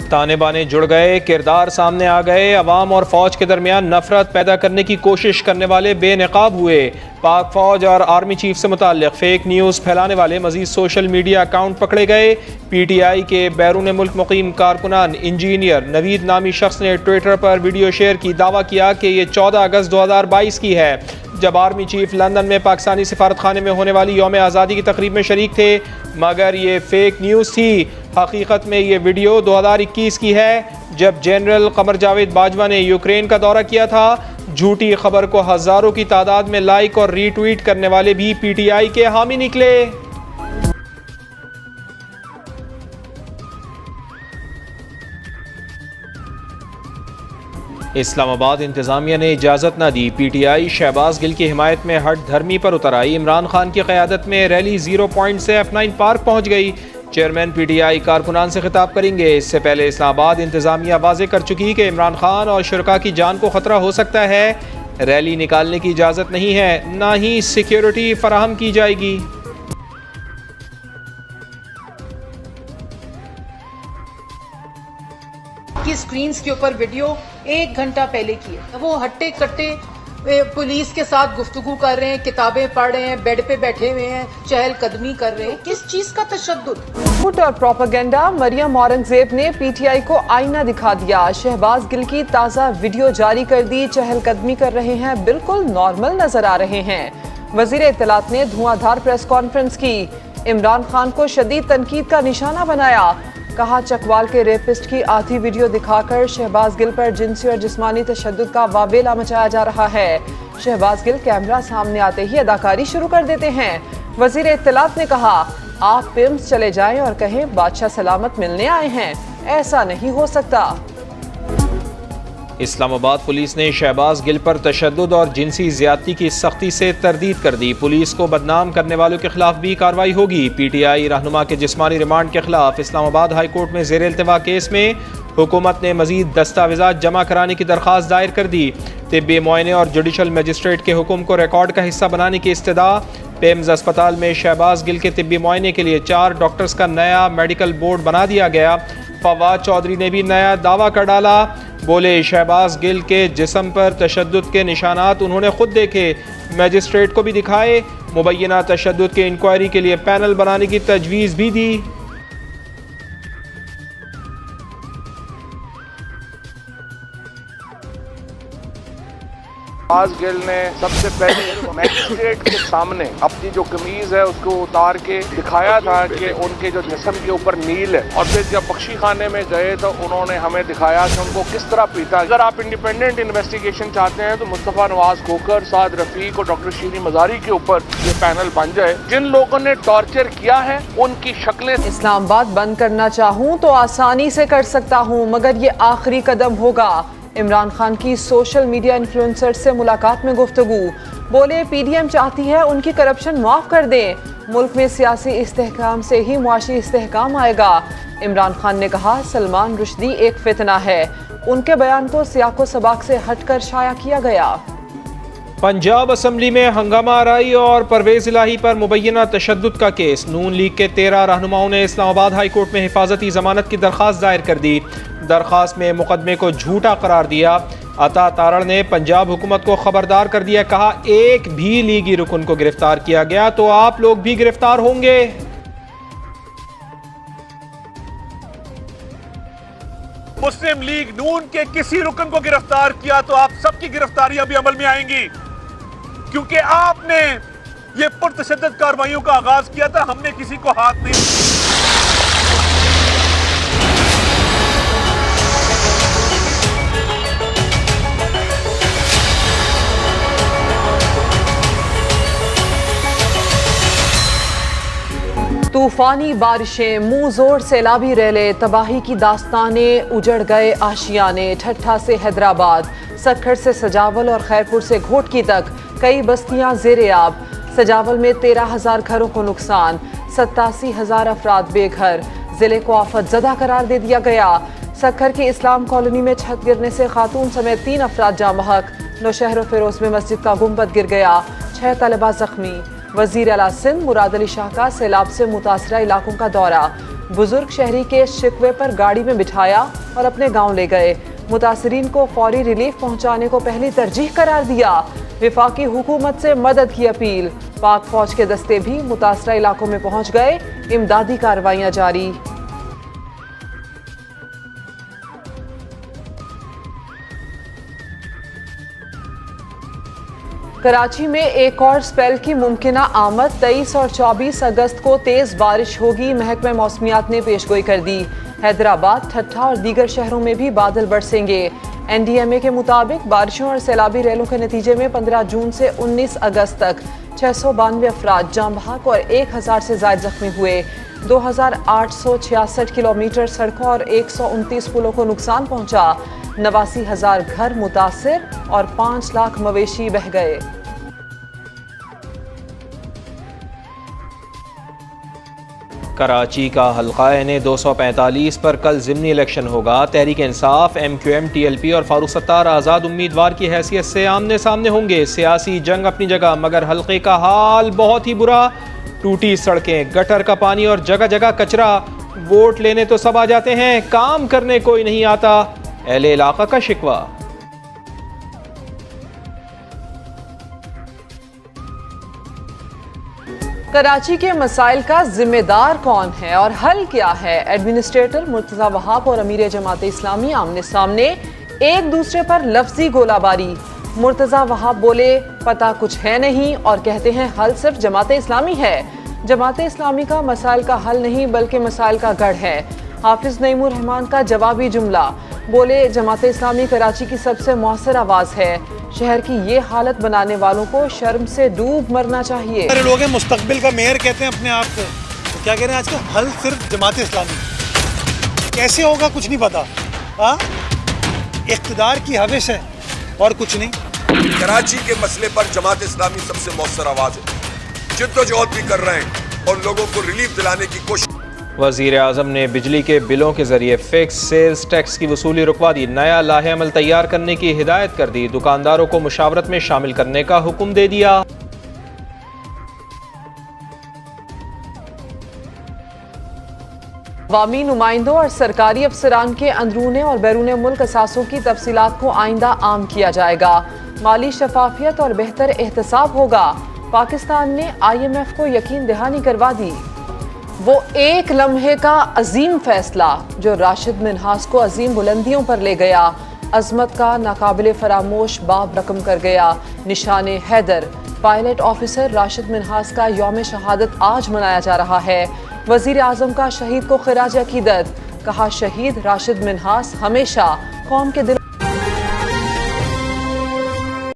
ताने बाने जुड़ गए, किरदार सामने आ गए। अवाम और फौज के दरमियान नफरत पैदा करने की कोशिश करने वाले बेनकाब हुए। पाक फौज और आर्मी चीफ से मुताल्लिक फेक न्यूज़ फैलाने वाले मजीद सोशल मीडिया अकाउंट पकड़े गए। PTI के बैरून मुल्क मुकीम कारकुनान इंजीनियर नवीद नामी शख्स ने ट्विटर पर वीडियो शेयर की, दावा किया कि ये 14 अगस्त 2022 की है, जब आर्मी चीफ लंदन में पाकिस्तानी सिफारत खाने में होने वाली यौम आज़ादी की तकरीब में शरीक थे, मगर ये फेक न्यूज़ थी। हकीकत में ये वीडियो 2021 की है, जब जनरल कमर जावेद बाजवा ने यूक्रेन का दौरा किया था। झूठी खबर को हज़ारों की तादाद में लाइक और रीट्वीट करने वाले भी PTI के हामी निकले। इस्लामाबाद इंतजामिया ने इजाज़त न दी, PTI शहबाज गिल की हिमायत में हट धर्मी पर उतर आई। इमरान खान की क़यादत में रैली 0 पॉइंट से F9 पार्क पहुँच गई। चेयरमैन PTI कारकुनान से खिताब करेंगे। इससे पहले इस्लामाबाद इंतजामिया वाज़े कर चुकी कि इमरान खान और शुरका की जान को ख़तरा हो सकता है। रैली निकालने की इजाज़त नहीं है, ना ही सिक्योरिटी फराहम की जाएगी। की स्क्रीन्स के ऊपर वीडियो 1 घंटा पहले की है। वो हट्टे कट्टे पुलिस के साथ गुफ्तगू कर रहे हैं, किताबें पढ़ रहे हैं, बेड पे बैठे हुए हैं, चहलकदमी कर रहे हैं। किस चीज का तशद्दुद? झूठ और प्रोपेगेंडा। मरियम औरंगजेब ने PTI को आईना दिखा दिया। शहबाज गिल की ताज़ा वीडियो जारी कर दी। चहलकदमी कर रहे हैं, बिल्कुल नॉर्मल नजर आ रहे हैं। वजीर इत्तलात ने धुआंधार प्रेस कॉन्फ्रेंस की। इमरान खान को शदीद तनकीद का निशाना बनाया। कहा, चकवाल के रेपिस्ट की आधी वीडियो दिखाकर शहबाज गिल पर जिनसी और जिस्मानी तशद्दुद का वाबेला मचाया जा रहा है। शहबाज गिल कैमरा सामने आते ही अदाकारी शुरू कर देते हैं। वजीर इत्तलात ने कहा, आप पिम्स चले जाएं और कहें बादशाह सलामत मिलने आए हैं, ऐसा नहीं हो सकता। इस्लामाबाद पुलिस ने शहबाज गिल पर तशद्दुद और जिनसी ज्यादती की सख्ती से तरदीद कर दी। पुलिस को बदनाम करने वालों के खिलाफ भी कार्रवाई होगी। PTI रहनुमा के जिस्मानी रिमांड के खिलाफ इस्लामाबाद हाई कोर्ट में ज़ेर इल्तिवा केस में हुकूमत ने मजीद दस्तावेज़ात जमा कराने की दरख्वास्त दायर कर दी। तिब्बी मुआयने और जुडिशल मजिस्ट्रेट के हुक्म को रिकॉर्ड का हिस्सा बनाने की इस्तदा। पेम्स अस्पताल में शहबाज गिल के तिब्बी मुआयने के लिए 4 डॉक्टर्स का नया मेडिकल बोर्ड बना दिया गया। फवाद चौधरी ने भी नया दावा कर डाला। बोले, शहबाज गिल के जिस्म पर तशद्दुद के निशानात उन्होंने खुद देखे, मजिस्ट्रेट को भी दिखाए। मुबैना तशद्दुद के इंक्वायरी के लिए पैनल बनाने की तजवीज़ भी दी। शहबाज गिल ने सबसे पहले मैजिस्ट्रेट के सामने अपनी जो कमीज है उसको उतार के दिखाया था कि उनके जो जिस्म के ऊपर नील है, और फिर जब बख्शी खाने में गए तो उन्होंने हमें दिखाया कि उनको किस तरह पीटा। अगर आप इंडिपेंडेंट इन्वेस्टिगेशन चाहते हैं तो मुस्तफ़ा नवाज खोकर, साद रफीक और डॉक्टर शीरी मजारी के ऊपर ये पैनल बन जाए। जिन लोगों ने टॉर्चर किया है उनकी शक्लें। इस्लामाबाद बंद करना चाहूँ तो आसानी से कर सकता हूँ, मगर ये आखिरी कदम होगा। इमरान खान की सोशल मीडिया इन्फ्लुएंसर से मुलाकात में गुफ्तगू। बोले, PDM चाहती है उनकी करप्शन माफ़ कर दें। मुल्क में सियासी इस्तेहकाम से ही मुआशी इस्तेहकाम आएगा। इमरान खान ने कहा, सलमान रुश्दी एक फितना है। उनके बयान को सियाको सबाक से हटकर शाया किया गया। पंजाब असम्बली में हंगामा आराई और परवेज इलाही पर मुबैना तशद्दुद का केस। नून लीग के 13 रहनुमाओं ने इस्लामाबाद हाई कोर्ट में हिफाजती जमानत की दरख्वास्त दायर कर दी। दरख्वास्त में मुकदमे को झूठा करार दिया। अता तारड़ ने पंजाब हुकूमत को खबरदार कर दिया। कहा, एक भी लीगी रुकन को गिरफ्तार किया गया तो आप लोग भी गिरफ्तार होंगे। मुस्लिम लीग नून के किसी रुकन को गिरफ्तार किया तो आप सबकी गिरफ्तारियां भी अमल में आएंगी, क्योंकि आपने ये पुरतशद्दुद कार्रवाइयों का आगाज किया था। हमने किसी को हाथ नहीं। तूफानी बारिशें, मुंह जोर सैलाबी रैले, तबाही की दास्तानें, उजड़ गए आशियाने। ठट्ठा से हैदराबाद, सक्खर से सजावल और खैरपुर से घोटकी तक कई बस्तियां ज़ेरे आब। सजावल में 13,000 घरों को नुकसान, 87,000 अफराद बेघर। जिले को आफत ज़दा करार दे दिया गया। सक्खर की इस्लाम कॉलोनी में छत गिरने से खातून समेत 3 अफराद जाँ बहक। नौशहर फिरोज में मस्जिद का गुंबद गिर गया, 6 तलबा जख्मी। वजीर आला सिंध मुराद अली शाह का सैलाब से मुतासरा इलाकों का दौरा। बुजुर्ग शहरी के शिकवे पर गाड़ी में बिठाया और अपने गांव ले गए। मुतासरीन को फौरी रिलीफ पहुंचाने को पहली तरजीह करार दिया। विफाकी हुकूमत से मदद की अपील। पाक फौज के दस्ते भी मुतासरा इलाकों में पहुंच गए। इमदादी कार्रवाइयां जारी। कराची में एक और स्पेल की मुमकिना आमद। 23 और 24 अगस्त को तेज बारिश होगी। महकमा मौसमियात ने पेशगोई कर दी। हैदराबाद, ठट्ठा और दीगर शहरों में भी बादल बरसेंगे। NDMA के मुताबिक बारिशों और सैलाबी रैलों के नतीजे में 15 जून से 19 अगस्त तक 692 अफराद जान बहक और 1000 से ज्यादा जख्मी हुए। 2866 किलोमीटर सड़कों और 129 पुलों को नुकसान पहुंचा। 89,000 घर मुतासिर और 5 लाख मवेशी बह गए। कराची का हल्का ने 245 पर कल ज़िमनी इलेक्शन होगा। तहरीक इंसाफ, MQM, TLP और फारूक सत्तार आज़ाद उम्मीदवार की हैसियत से आमने सामने होंगे। सियासी जंग अपनी जगह, मगर हल्के का हाल बहुत ही बुरा। टूटी सड़कें, गटर का पानी और जगह जगह कचरा। वोट लेने तो सब आ जाते हैं, काम करने कोई नहीं आता। अहले इलाका का शिकवा। कराची के मसाइल का जिम्मेदार कौन है और हल क्या है? एडमिनिस्ट्रेटर मुर्तजा वहाब और अमीर जमात इस्लामी आमने सामने, एक दूसरे पर लफ्जी गोलाबारी। मुर्तजा वहाब बोले पता कुछ है नहीं और कहते हैं हल सिर्फ जमात इस्लामी है। जमात इस्लामी का मसाइल का हल नहीं बल्कि मसाइल का गढ़ है। हाफिज नईमुर रहमान का जवाबी जुमला, बोले जमात इस्लामी कराची की सबसे मौसर आवाज़ है। शहर की ये हालत बनाने वालों को शर्म से डूब मरना चाहिए। सारे लोग हैं मुस्तकबिल का मेयर कहते हैं अपने आप को, तो क्या कह रहे हैं आज का हल सिर्फ जमात इस्लामी। कैसे होगा कुछ नहीं पता। इख्तिदार की हविश है और कुछ नहीं। कराची के मसले पर जमात इस्लामी सबसे मौसर आवाज है। जिद्दोजहद भी कर रहे हैं और लोगों को रिलीफ दिलाने की कोशिश। वज़ीर आज़म ने बिजली के बिलों के जरिए फिक्स सेल्स टैक्स की वसूली रुकवा दी। नया लाहे अमल तैयार करने की हिदायत कर दी। दुकानदारों को मुशावरत में शामिल करने का हुक्म दे दिया। अवामी नुमाइंदों और सरकारी अफसरान के अंदरूने और बैरून मुल्क असासों की तफसीलात को आइंदा आम किया जाएगा। माली शफाफियत और बेहतर एहतसाब होगा। पाकिस्तान ने IMF को यकीन दहानी करवा दी। वो एक लम्हे का अजीम फैसला जो राशिद मिन्हास को अजीम बुलंदियों पर ले गया। अजमत का नाकाबिले फरामोश बाब रकम कर गया। निशाने हैदर, पायलट ऑफिसर राशिद मिन्हास का यौम शहादत आज मनाया जा रहा है। वजीर आजम का शहीद को खिराज अकीदत, कहा शहीद राशिद मिन्हास हमेशा कौम के दिल